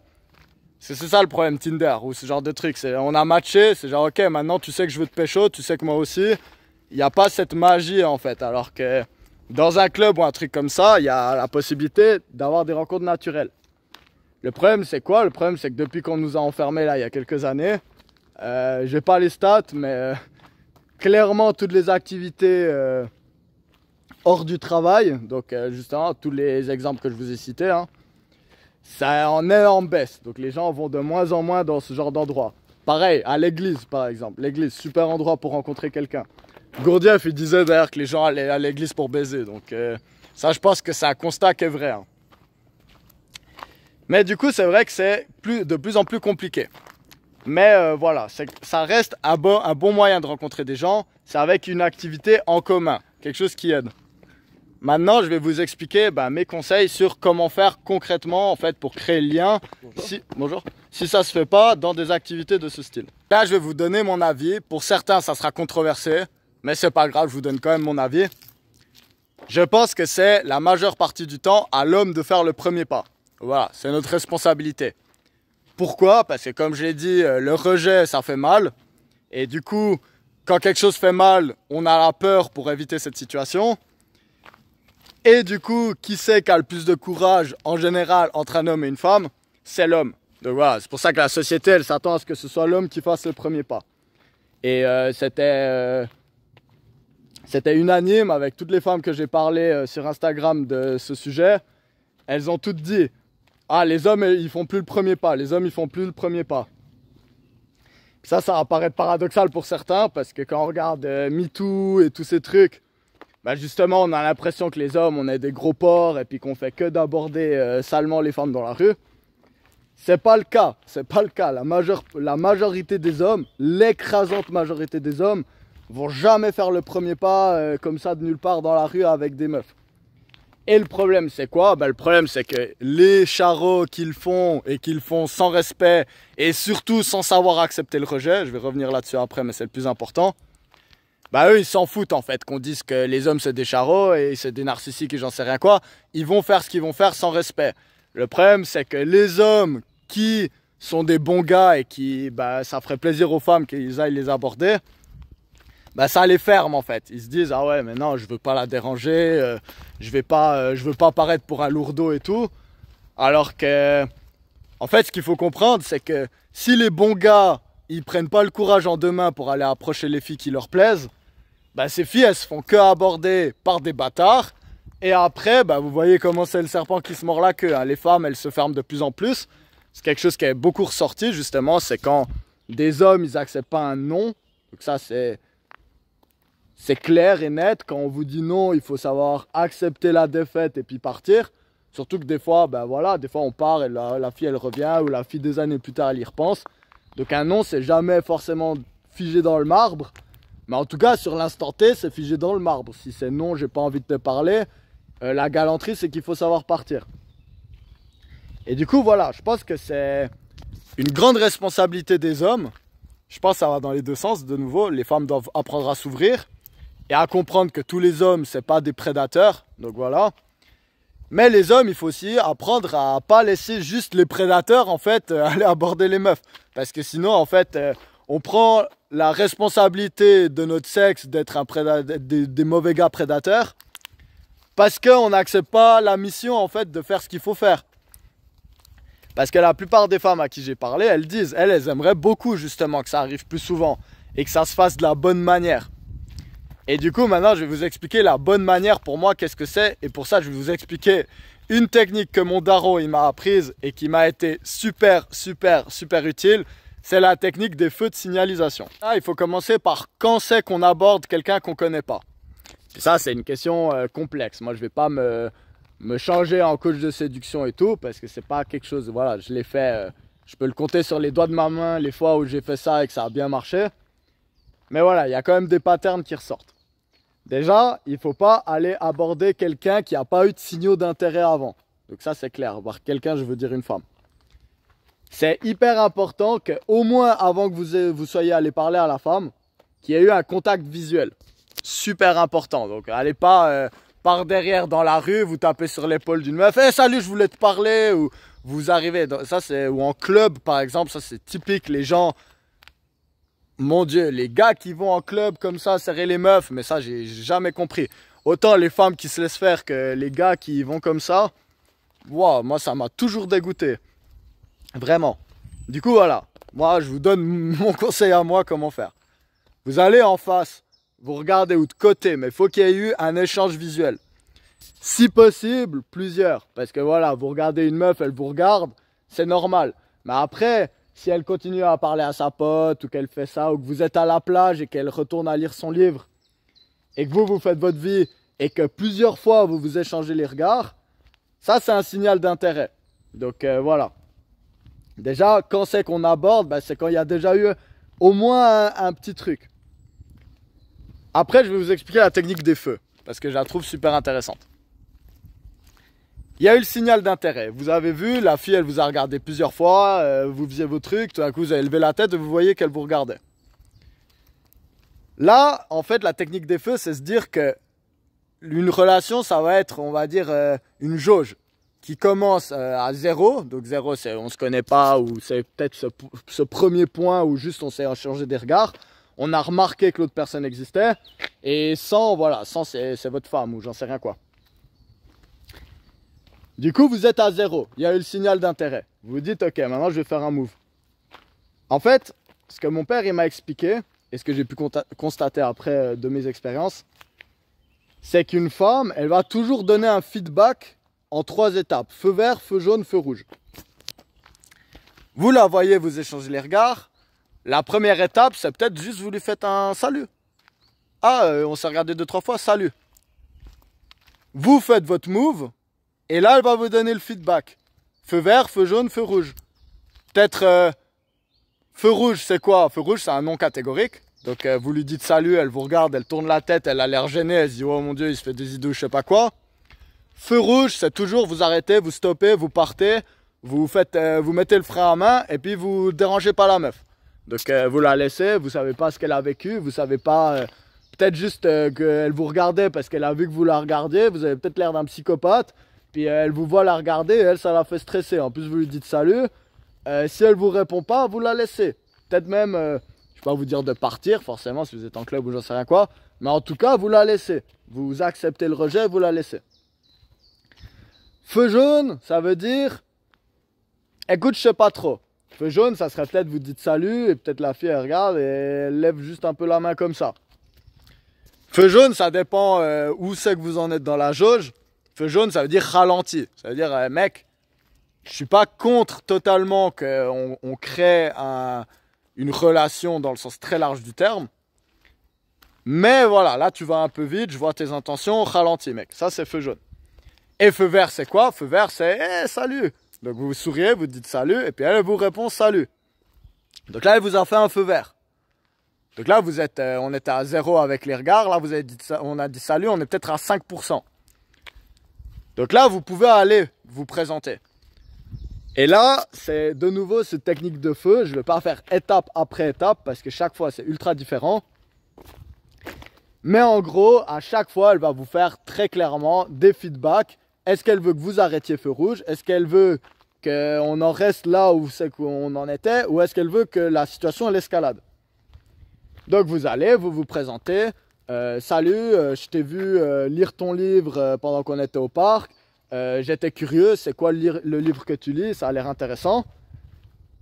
c'est ça le problème Tinder, ou ce genre de truc. On a matché, c'est genre, ok, maintenant tu sais que je veux te pécho, tu sais que moi aussi. Il n'y a pas cette magie, en fait. Alors que dans un club ou un truc comme ça, il y a la possibilité d'avoir des rencontres naturelles. Le problème, c'est quoi? Le problème, c'est que depuis qu'on nous a enfermés, là, il y a quelques années, je vais pas les stats, mais clairement, toutes les activités hors du travail, donc justement, tous les exemples que je vous ai cités, hein, ça en est en baisse. Donc les gens vont de moins en moins dans ce genre d'endroit. Pareil, à l'église, par exemple. L'église, super endroit pour rencontrer quelqu'un. Gurdjieff, il disait d'ailleurs que les gens allaient à l'église pour baiser. Donc ça, je pense que c'est un constat qui est vrai. Hein. Mais du coup, c'est vrai que c'est de plus en plus compliqué. Mais voilà, ça reste un bon moyen de rencontrer des gens. C'est avec une activité en commun, quelque chose qui aide. Maintenant, je vais vous expliquer mes conseils sur comment faire concrètement en fait, pour créer le lien. Si ça ne se fait pas dans des activités de ce style. Là, je vais vous donner mon avis. Pour certains, ça sera controversé. Mais c'est pas grave, je vous donne quand même mon avis. Je pense que c'est la majeure partie du temps à l'homme de faire le premier pas. Voilà, c'est notre responsabilité. Pourquoi? Parce que comme je l'ai dit, le rejet, ça fait mal. Et du coup, quand quelque chose fait mal, on a la peur pour éviter cette situation. Et du coup, qui c'est qui a le plus de courage en général entre un homme et une femme? C'est l'homme. Donc voilà, c'est pour ça que la société, elle s'attend à ce que ce soit l'homme qui fasse le premier pas. Et c'était unanime avec toutes les femmes que j'ai parlé sur Instagram de ce sujet. Elles ont toutes dit, ah, les hommes, ils font plus le premier pas. Les hommes, ils font plus le premier pas. Ça va paraître paradoxal pour certains, parce que quand on regarde MeToo et tous ces trucs, justement, on a l'impression que les hommes, on est des gros porcs et puis qu'on fait que d'aborder salement les femmes dans la rue. C'est pas le cas. C'est pas le cas. La majorité des hommes, l'écrasante majorité des hommes, vont jamais faire le premier pas comme ça de nulle part dans la rue avec des meufs. Et le problème, c'est quoi? Le problème, c'est que les charros qu'ils font et qu'ils font sans respect et surtout sans savoir accepter le rejet, je vais revenir là-dessus après, mais c'est le plus important. Eux, ils s'en foutent en fait qu'on dise que les hommes c'est des charros et c'est des narcissiques et j'en sais rien quoi. Ils vont faire ce qu'ils vont faire sans respect. Le problème, c'est que les hommes qui sont des bons gars et qui, ça ferait plaisir aux femmes qu'ils aillent les aborder, ça les ferme en fait. Ils se disent, ah ouais, mais non, je veux pas la déranger, je veux pas paraître pour un lourdeau et tout. Alors que, en fait, ce qu'il faut comprendre, c'est que si les bons gars, ils prennent pas le courage en deux mains pour aller approcher les filles qui leur plaisent, ces filles, elles se font que aborder par des bâtards. Et après, vous voyez comment c'est le serpent qui se mord la queue. Hein. Les femmes, elles se ferment de plus en plus. C'est quelque chose qui est beaucoup ressorti, justement. C'est quand des hommes, ils acceptent pas un non. Donc ça, c'est clair et net. Quand on vous dit non, il faut savoir accepter la défaite et puis partir. Surtout que des fois, des fois on part et la fille, elle revient. Ou la fille, des années plus tard, elle y repense. Donc un non, c'est jamais forcément figé dans le marbre. Mais en tout cas, sur l'instant T, c'est figé dans le marbre. Si c'est non, j'ai pas envie de te parler, la galanterie, c'est qu'il faut savoir partir. Et du coup, voilà, je pense que c'est une grande responsabilité des hommes. Je pense que ça va dans les deux sens. De nouveau, les femmes doivent apprendre à s'ouvrir et à comprendre que tous les hommes, c'est pas des prédateurs. Donc voilà. Mais les hommes, il faut aussi apprendre à pas laisser juste les prédateurs, en fait, aller aborder les meufs. Parce que sinon, en fait, on prend la responsabilité de notre sexe d'être des mauvais gars prédateurs parce qu'on n'accepte pas la mission en fait de faire ce qu'il faut faire. Parce que la plupart des femmes à qui j'ai parlé, elles disent, elles aimeraient beaucoup justement que ça arrive plus souvent et que ça se fasse de la bonne manière. Et du coup maintenant je vais vous expliquer la bonne manière pour moi, qu'est-ce que c'est. Et pour ça je vais vous expliquer une technique que mon daron il m'a apprise et qui m'a été super utile. C'est la technique des feux de signalisation. Là, il faut commencer par quand c'est qu'on aborde quelqu'un qu'on ne connaît pas. Et ça, c'est une question complexe. Moi, je ne vais pas me changer en coach de séduction et tout, parce que c'est pas quelque chose... Voilà, je l'ai fait... je peux le compter sur les doigts de ma main, les fois où j'ai fait ça et que ça a bien marché. Mais voilà, il y a quand même des patterns qui ressortent. Déjà, il ne faut pas aller aborder quelqu'un qui n'a pas eu de signaux d'intérêt avant. Donc ça, c'est clair. Par quelqu'un, je veux dire une femme. C'est hyper important qu'au moins avant que vous soyez allé parler à la femme, qu'il y ait eu un contact visuel. Super important. Donc, allez pas par derrière dans la rue, vous tapez sur l'épaule d'une meuf. Hey, salut, je voulais te parler. Ou vous arrivez. Ça, c'est. Ou en club, par exemple. Ça, c'est typique. Les gens. Mon Dieu, les gars qui vont en club comme ça, serrer les meufs. Mais ça, j'ai jamais compris. Autant les femmes qui se laissent faire que les gars qui vont comme ça. Wow, moi, ça m'a toujours dégoûté. Vraiment. Du coup, voilà. Moi, je vous donne mon conseil à moi comment faire. Vous allez en face. Vous regardez ou de côté, mais il faut qu'il y ait eu un échange visuel. Si possible, plusieurs. Parce que voilà, vous regardez une meuf, elle vous regarde, c'est normal. Mais après, si elle continue à parler à sa pote, ou qu'elle fait ça, ou que vous êtes à la plage et qu'elle retourne à lire son livre, et que vous faites votre vie, et que plusieurs fois vous vous échangez les regards, ça c'est un signal d'intérêt. Donc voilà. Déjà, quand c'est qu'on aborde, c'est quand il y a déjà eu au moins un petit truc. Après, je vais vous expliquer la technique des feux, parce que je la trouve super intéressante. Il y a eu le signal d'intérêt. Vous avez vu, la fille, elle vous a regardé plusieurs fois, vous faisiez vos trucs, tout d'un coup, vous avez levé la tête et vous voyez qu'elle vous regardait. Là, en fait, la technique des feux, c'est se dire que une relation, ça va être, on va dire, une jauge qui commence à 0. Donc 0, c'est on se connaît pas, ou c'est peut-être ce premier point où juste on s'est échangé des regards. On a remarqué que l'autre personne existait. Et 100, voilà, 100 c'est votre femme ou j'en sais rien quoi. Du coup, vous êtes à 0. Il y a eu le signal d'intérêt. Vous vous dites, ok, maintenant je vais faire un move. En fait, ce que mon père il m'a expliqué, et ce que j'ai pu constater après de mes expériences, c'est qu'une femme, elle va toujours donner un feedback en 3 étapes. Feu vert, feu jaune, feu rouge. Vous la voyez, vous échangez les regards. La première étape, c'est peut-être juste vous lui faites un salut. Ah, on s'est regardé 2-3 fois, salut. Vous faites votre move, et là, elle va vous donner le feedback. Feu vert, feu jaune, feu rouge. Peut-être, feu rouge, c'est quoi? Feu rouge, c'est un nom catégorique. Donc, vous lui dites salut, elle vous regarde, elle tourne la tête, elle a l'air gênée, elle se dit, oh mon Dieu, il se fait des idées, je sais pas quoi. Feu rouge, c'est toujours vous arrêtez, vous stoppez, vous partez, vous mettez le frein à main, et puis vous dérangez pas la meuf. Donc vous la laissez, vous savez pas ce qu'elle a vécu, vous savez pas, peut-être juste qu'elle vous regardait parce qu'elle a vu que vous la regardiez, vous avez peut-être l'air d'un psychopathe, puis elle vous voit la regarder et elle, ça la fait stresser. En plus vous lui dites salut, si elle vous répond pas, vous la laissez. Peut-être même, je vais pas vous dire de partir forcément si vous êtes en club ou j'en sais rien quoi, mais en tout cas vous la laissez. Vous acceptez le rejet, vous la laissez. Feu jaune, ça veut dire, écoute, je sais pas trop. Feu jaune, ça serait peut-être vous dites salut et peut-être la fille elle regarde et elle lève juste un peu la main comme ça. Feu jaune, ça dépend où c'est que vous en êtes dans la jauge. Feu jaune, ça veut dire ralenti. Ça veut dire, mec, je suis pas contre totalement qu'on crée une relation dans le sens très large du terme. Mais voilà, là tu vas un peu vite, je vois tes intentions, ralenti mec. Ça c'est feu jaune. Et feu vert c'est quoi? Feu vert c'est hey, salut. Donc vous souriez, vous dites salut, et puis elle vous répond salut. Donc là, elle vous a fait un feu vert. Donc là, vous êtes, on était à 0 avec les regards. Là, on a dit salut, on est peut-être à 5%. Donc là, vous pouvez aller vous présenter. Et là, c'est de nouveau cette technique de feu. Je ne vais pas faire étape après étape parce que chaque fois, c'est ultra différent. Mais en gros, à chaque fois, elle va vous faire très clairement des feedbacks. Est-ce qu'elle veut que vous arrêtiez feu rouge? Est-ce qu'elle veut qu'on en reste là où c'est qu'on en était? Ou est-ce qu'elle veut que la situation elle escalade? Donc vous allez, vous vous présentez. Salut, je t'ai vu lire ton livre pendant qu'on était au parc. J'étais curieux, c'est quoi le livre que tu lis? Ça a l'air intéressant.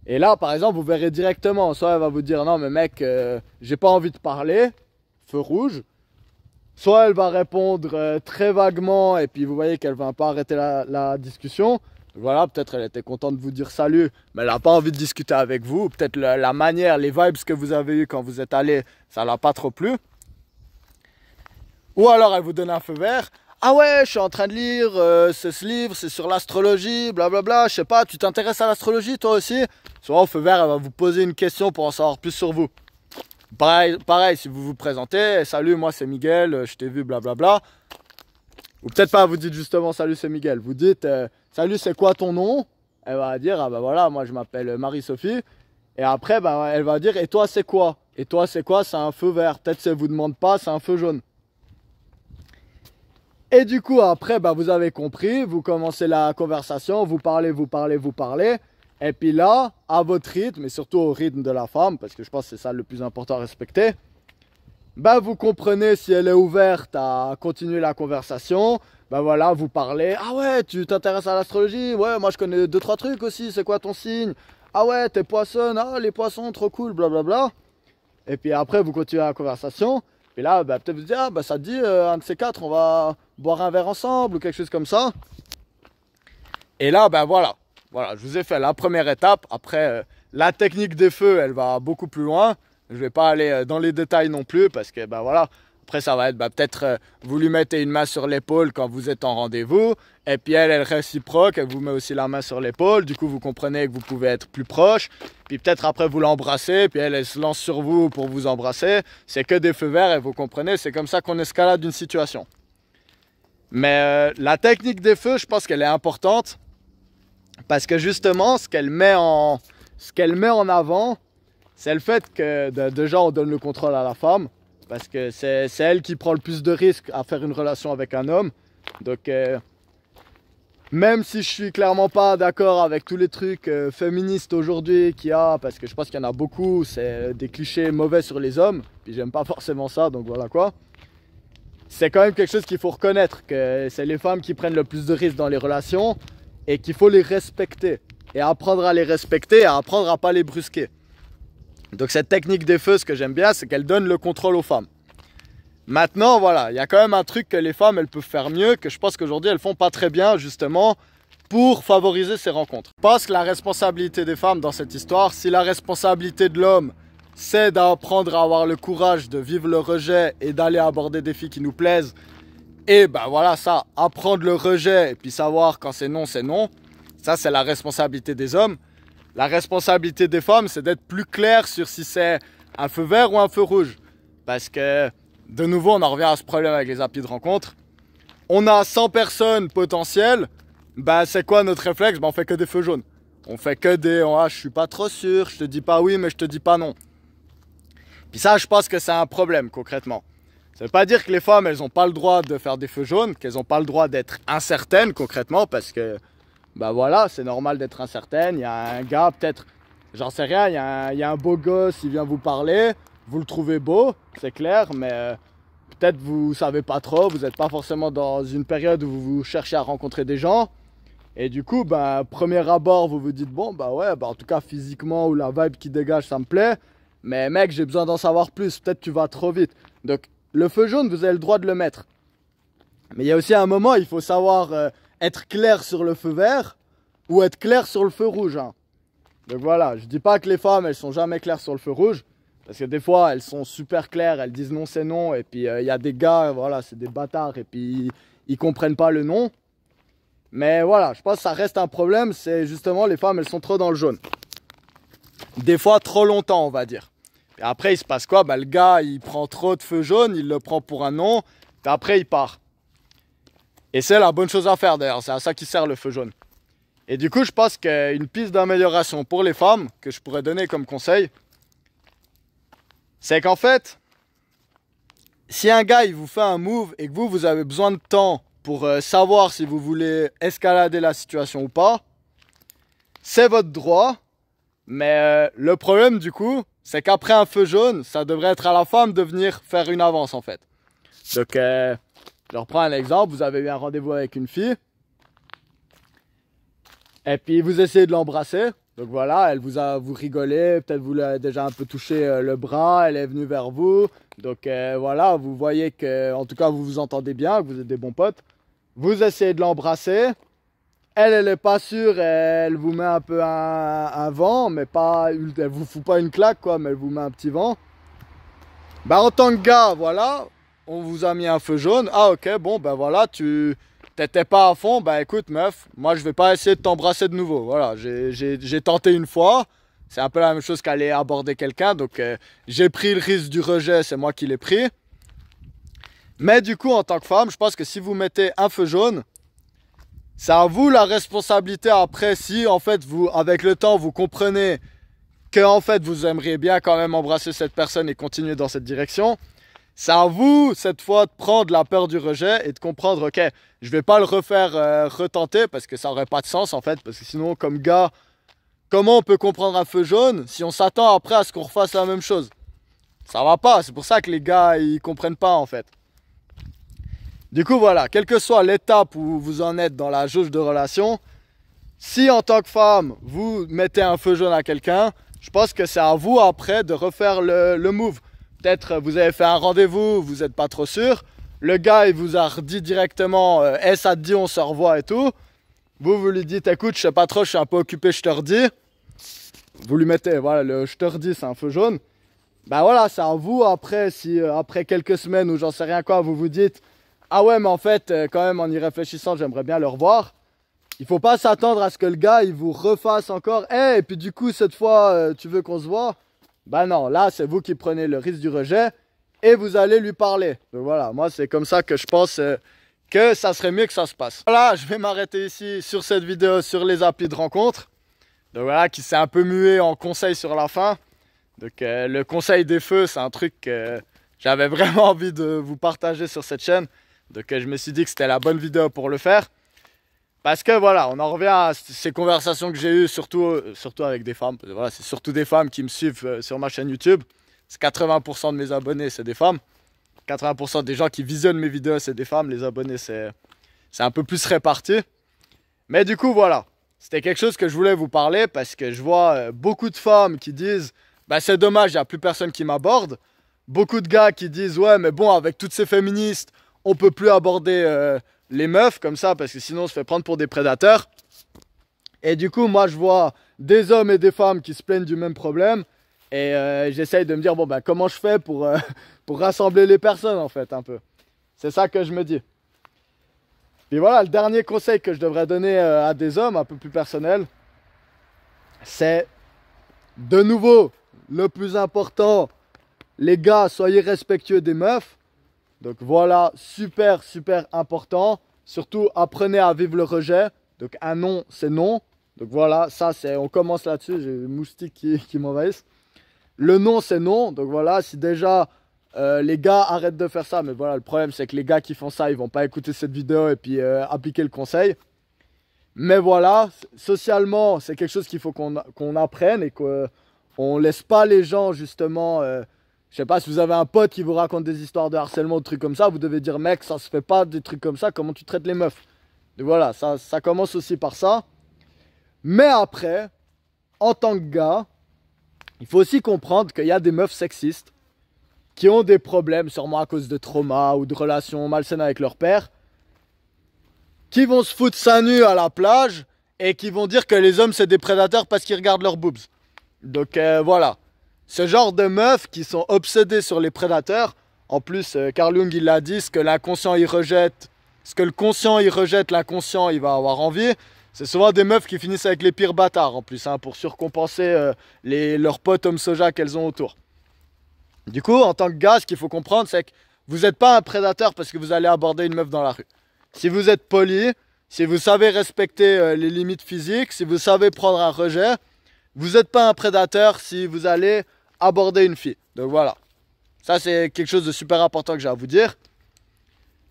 Et là, par exemple, vous verrez directement. Soit elle va vous dire non mais mec, j'ai pas envie de parler. Feu rouge. Soit elle va répondre très vaguement et puis vous voyez qu'elle va pas arrêter la discussion. Voilà, peut-être elle était contente de vous dire salut, mais elle n'a pas envie de discuter avec vous. Peut-être la manière, les vibes que vous avez eu quand vous êtes allé, ça l'a pas trop plu. Ou alors elle vous donne un feu vert. Ah ouais, je suis en train de lire ce livre, c'est sur l'astrologie, blablabla. Je sais pas, tu t'intéresses à l'astrologie toi aussi? Soit au feu vert, elle va vous poser une question pour en savoir plus sur vous. Pareil, si vous vous présentez, salut, moi c'est Miguel, je t'ai vu, blablabla. Ou peut-être pas, vous dites justement salut, c'est Miguel. Vous dites salut, c'est quoi ton nom? Elle va dire, ah bah voilà, moi je m'appelle Marie-Sophie. Et après, bah, elle va dire, et toi c'est quoi? Et toi c'est quoi? C'est un feu vert. Peut-être si elle vous demande pas, c'est un feu jaune. Et du coup, après, bah, vous avez compris, vous commencez la conversation, vous parlez. Et puis là, à votre rythme, et surtout au rythme de la femme, parce que je pense que c'est ça le plus important à respecter, bah, vous comprenez si elle est ouverte à continuer la conversation. Bah voilà, vous parlez. Ah ouais, tu t'intéresses à l'astrologie? Ouais, moi je connais 2-3 trucs aussi. C'est quoi ton signe? Ah ouais, t'es poisson. Ah, les poissons, trop cool, blablabla. Et puis après, vous continuez la conversation. Et là, bah, peut-être vous dites, ah bah ça te dit, un de ces quatre, on va boire un verre ensemble ou quelque chose comme ça. Et là, ben voilà. Voilà, je vous ai fait la première étape. Après, la technique des feux, elle va beaucoup plus loin. Je ne vais pas aller dans les détails non plus parce que, ben voilà. Après, ça va être peut-être vous lui mettez une main sur l'épaule quand vous êtes en rendez-vous. Et puis elle réciproque, elle vous met aussi la main sur l'épaule. Du coup, vous comprenez que vous pouvez être plus proche. Puis peut-être après, vous l'embrassez. Puis elle se lance sur vous pour vous embrasser. C'est que des feux verts et vous comprenez. C'est comme ça qu'on escalade une situation. Mais la technique des feux, je pense qu'elle est importante. Parce que justement, ce qu'elle met en avant, c'est le fait que déjà on donne le contrôle à la femme. Parce que c'est elle qui prend le plus de risques à faire une relation avec un homme. Donc même si je suis clairement pas d'accord avec tous les trucs féministes aujourd'hui qu'il y a, parce que je pense qu'il y en a beaucoup, c'est des clichés mauvais sur les hommes. Puis j'aime pas forcément ça, donc voilà quoi. C'est quand même quelque chose qu'il faut reconnaître, que c'est les femmes qui prennent le plus de risques dans les relations et qu'il faut les respecter. Et apprendre à les respecter et apprendre à pas les brusquer. Donc cette technique des feux, ce que j'aime bien, c'est qu'elle donne le contrôle aux femmes. Maintenant, voilà, il y a quand même un truc que les femmes, elles peuvent faire mieux, que je pense qu'aujourd'hui, elles font pas très bien, justement, pour favoriser ces rencontres. Je pense que la responsabilité des femmes dans cette histoire, si la responsabilité de l'homme, c'est d'apprendre à avoir le courage de vivre le rejet et d'aller aborder des filles qui nous plaisent, et ben voilà, ça, apprendre le rejet et puis savoir quand c'est non, ça c'est la responsabilité des hommes. La responsabilité des femmes, c'est d'être plus clair sur si c'est un feu vert ou un feu rouge. Parce que, de nouveau, on en revient à ce problème avec les applis de rencontre. On a 100 personnes potentielles, ben c'est quoi notre réflexe? Ben on fait que des feux jaunes. On fait que des « ah, je suis pas trop sûr, je te dis pas oui, mais je te dis pas non ». Puis ça, je pense que c'est un problème, concrètement. Ça veut pas dire que les femmes, elles ont pas le droit de faire des feux jaunes, qu'elles ont pas le droit d'être incertaines, concrètement, parce que bah voilà, c'est normal d'être incertaine. Il y a un gars, peut-être, j'en sais rien, il y a un beau gosse, il vient vous parler, vous le trouvez beau, c'est clair, mais peut-être vous savez pas trop, vous n'êtes pas forcément dans une période où vous cherchez à rencontrer des gens. Et du coup, bah, premier abord, vous vous dites, bon, bah ouais, bah, en tout cas physiquement ou la vibe qui dégage, ça me plaît. Mais mec, j'ai besoin d'en savoir plus, peut-être tu vas trop vite. Donc, le feu jaune, vous avez le droit de le mettre. Mais il y a aussi un moment, il faut savoir être clair sur le feu vert ou être clair sur le feu rouge. Hein. Donc voilà, je dis pas que les femmes, elles sont jamais claires sur le feu rouge. Parce que des fois, elles sont super claires, elles disent non, c'est non. Et puis, il y a des gars, voilà, c'est des bâtards. Et puis, ils comprennent pas le non. Mais voilà, je pense que ça reste un problème. C'est justement, les femmes, elles sont trop dans le jaune. Des fois, trop longtemps, on va dire. Et après, il se passe quoi? Bah, le gars, il prend trop de feu jaune, il le prend pour un non. Et après, il part. Et c'est la bonne chose à faire d'ailleurs, c'est à ça qui sert le feu jaune. Et du coup, je pense qu'une piste d'amélioration pour les femmes, que je pourrais donner comme conseil, c'est qu'en fait, si un gars il vous fait un move et que vous avez besoin de temps pour savoir si vous voulez escalader la situation ou pas, c'est votre droit. Mais le problème du coup, c'est qu'après un feu jaune, ça devrait être à la femme de venir faire une avance en fait. Donc, je reprends un exemple, vous avez eu un rendez-vous avec une fille, et puis vous essayez de l'embrasser, donc voilà, vous rigolez, peut-être vous l'avez déjà un peu touché le bras, elle est venue vers vous, donc voilà, vous voyez que, en tout cas vous vous entendez bien, que vous êtes des bons potes, vous essayez de l'embrasser, elle est pas sûre, elle vous met un peu un vent, mais pas, elle vous fout pas une claque quoi, mais elle vous met un petit vent. Bah en tant que gars, voilà, on vous a mis un feu jaune. Ah ok, bon ben voilà, tu t'étais pas à fond, bah écoute meuf, moi je vais pas essayer de t'embrasser de nouveau. Voilà, j'ai tenté une fois, c'est un peu la même chose qu'aller aborder quelqu'un. Donc j'ai pris le risque du rejet, c'est moi qui l'ai pris. Mais du coup, en tant que femme, je pense que si vous mettez un feu jaune, c'est à vous la responsabilité après. Si en fait, vous, avec le temps, vous comprenez que en fait, vous aimeriez bien quand même embrasser cette personne et continuer dans cette direction, c'est à vous cette fois de prendre la peur du rejet et de comprendre, ok, je vais pas le refaire retenter parce que ça aurait pas de sens en fait. Parce que sinon, comme gars, comment on peut comprendre un feu jaune si on s'attend après à ce qu'on refasse la même chose? Ça va pas, c'est pour ça que les gars, ils comprennent pas en fait. Du coup, voilà, quelle que soit l'étape où vous en êtes dans la jauge de relation, si en tant que femme, vous mettez un feu jaune à quelqu'un, je pense que c'est à vous après de refaire le move. Peut-être vous avez fait un rendez-vous, vous n'êtes pas trop sûr. Le gars, il vous a redit directement, hey, ça te dit, on se revoit et tout. Vous lui dites, écoute, je sais pas trop, je suis un peu occupé, je te redis. Vous lui mettez, voilà, le je te redis, c'est un feu jaune. Ben voilà, c'est à vous après, si après quelques semaines ou j'en sais rien quoi, vous vous dites, ah ouais, mais en fait, quand même, en y réfléchissant, j'aimerais bien le revoir. Il faut pas s'attendre à ce que le gars, il vous refasse encore, hey, et puis du coup, cette fois, tu veux qu'on se voit? Ben non, là, c'est vous qui prenez le risque du rejet et vous allez lui parler. Donc voilà, moi, c'est comme ça que je pense que ça serait mieux que ça se passe. Voilà, je vais m'arrêter ici sur cette vidéo sur les applis de rencontre. Donc voilà, qui s'est un peu mué en conseil sur la fin. Donc le conseil des feux, c'est un truc que j'avais vraiment envie de vous partager sur cette chaîne. Donc je me suis dit que c'était la bonne vidéo pour le faire. Parce que voilà, on en revient à ces conversations que j'ai eues, surtout avec des femmes. Voilà, c'est surtout des femmes qui me suivent sur ma chaîne YouTube. C'est 80% de mes abonnés, c'est des femmes. 80% des gens qui visionnent mes vidéos, c'est des femmes. Les abonnés, c'est un peu plus réparti. Mais du coup, voilà. C'était quelque chose que je voulais vous parler parce que je vois beaucoup de femmes qui disent bah, c'est dommage, il n'y a plus personne qui m'aborde. Beaucoup de gars qui disent ouais, mais bon, avec toutes ces féministes, on peut plus aborder les meufs comme ça parce que sinon on se fait prendre pour des prédateurs. Et du coup, moi, je vois des hommes et des femmes qui se plaignent du même problème. Et j'essaye de me dire bon, bah, comment je fais pour rassembler les personnes en fait, un peu. C'est ça que je me dis. Puis voilà, le dernier conseil que je devrais donner à des hommes, un peu plus personnel, c'est de nouveau, le plus important, les gars, soyez respectueux des meufs. Donc voilà, super, super important. Surtout, apprenez à vivre le rejet. Donc un non, c'est non. Donc voilà, ça c'est, on commence là-dessus, j'ai des moustiques qui m'envahissent. Le non, c'est non. Donc voilà, si déjà... les gars arrêtent de faire ça, mais voilà, le problème c'est que les gars qui font ça, ils vont pas écouter cette vidéo et puis appliquer le conseil. Mais voilà, socialement, c'est quelque chose qu'il faut qu'on apprenne et qu'on laisse pas les gens justement. Je sais pas, si vous avez un pote qui vous raconte des histoires de harcèlement ou de trucs comme ça, vous devez dire mec, ça se fait pas des trucs comme ça, comment tu traites les meufs? Et voilà, ça commence aussi par ça. Mais après, en tant que gars, il faut aussi comprendre qu'il y a des meufs sexistes qui ont des problèmes, sûrement à cause de traumas ou de relations malsaines avec leur père, qui vont se foutre seins nus à la plage et qui vont dire que les hommes c'est des prédateurs parce qu'ils regardent leurs boobs. Donc voilà, ce genre de meufs qui sont obsédées sur les prédateurs. En plus, Carl Jung il l'a dit, ce que l'inconscient il rejette, ce que le conscient il rejette, l'inconscient il va avoir envie. C'est souvent des meufs qui finissent avec les pires bâtards en plus, hein, pour surcompenser leurs potes hommes soja qu'elles ont autour. Du coup, en tant que gars, ce qu'il faut comprendre, c'est que vous n'êtes pas un prédateur parce que vous allez aborder une meuf dans la rue. Si vous êtes poli, si vous savez respecter les limites physiques, si vous savez prendre un rejet, vous n'êtes pas un prédateur si vous allez aborder une fille. Donc voilà. Ça, c'est quelque chose de super important que j'ai à vous dire.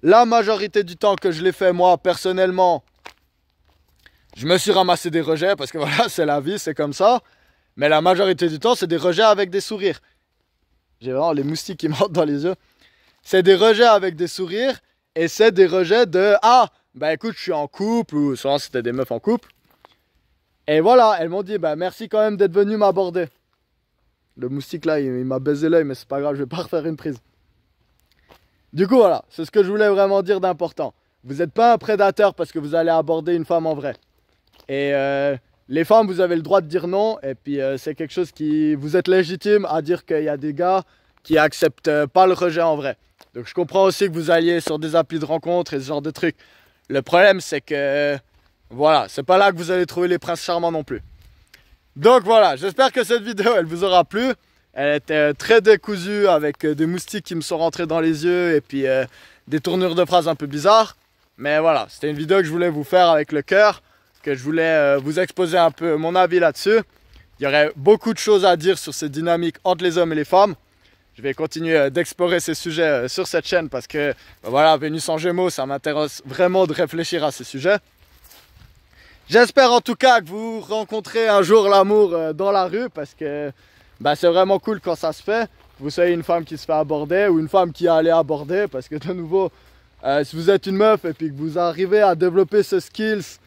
La majorité du temps que je l'ai fait, moi, personnellement, je me suis ramassé des rejets parce que voilà, c'est la vie, c'est comme ça. Mais la majorité du temps, c'est des rejets avec des sourires. J'ai vraiment les moustiques qui me rentrent dans les yeux. C'est des rejets avec des sourires. Et c'est des rejets de « Ah, bah écoute, je suis en couple. » Ou souvent, c'était des meufs en couple. Et voilà, elles m'ont dit « Bah merci quand même d'être venu m'aborder. » Le moustique là, il m'a baisé l'œil, mais c'est pas grave, je vais pas refaire une prise. Du coup, voilà, c'est ce que je voulais vraiment dire d'important. Vous n'êtes pas un prédateur parce que vous allez aborder une femme en vrai. Et les femmes, vous avez le droit de dire non. Et puis, c'est quelque chose qui... Vous êtes légitime à dire qu'il y a des gars qui acceptent pas le rejet en vrai. Donc, je comprends aussi que vous alliez sur des applis de rencontres et ce genre de trucs. Le problème, c'est que... voilà, c'est pas là que vous allez trouver les princes charmants non plus. Donc voilà, j'espère que cette vidéo elle vous aura plu. Elle était très décousue avec des moustiques qui me sont rentrés dans les yeux et puis des tournures de phrases un peu bizarres. Mais voilà, c'était une vidéo que je voulais vous faire avec le cœur, que je voulais vous exposer un peu mon avis là-dessus. Il y aurait beaucoup de choses à dire sur ces dynamiques entre les hommes et les femmes. Je vais continuer d'explorer ces sujets sur cette chaîne parce que voilà, Vénus en Gémeaux, ça m'intéresse vraiment de réfléchir à ces sujets. J'espère en tout cas que vous rencontrez un jour l'amour dans la rue parce que c'est vraiment cool quand ça se fait. Vous soyez une femme qui se fait aborder ou une femme qui a allé aborder parce que de nouveau, si vous êtes une meuf et puis que vous arrivez à développer ce skills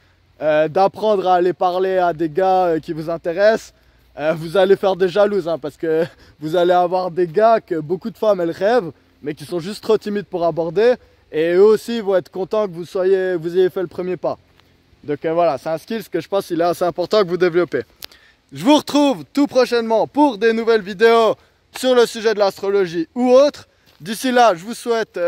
d'apprendre à aller parler à des gars qui vous intéressent, vous allez faire des jalouses hein, parce que vous allez avoir des gars que beaucoup de femmes elles rêvent mais qui sont juste trop timides pour aborder et eux aussi vont être contents que vous ayez fait le premier pas. Donc voilà, c'est un skill que je pense qu'il est assez important que vous développez. Je vous retrouve tout prochainement pour des nouvelles vidéos sur le sujet de l'astrologie ou autre. D'ici là, je vous souhaite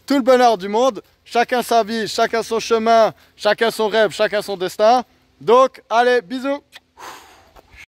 tout le bonheur du monde. Chacun sa vie, chacun son chemin, chacun son rêve, chacun son destin. Donc, allez, bisous!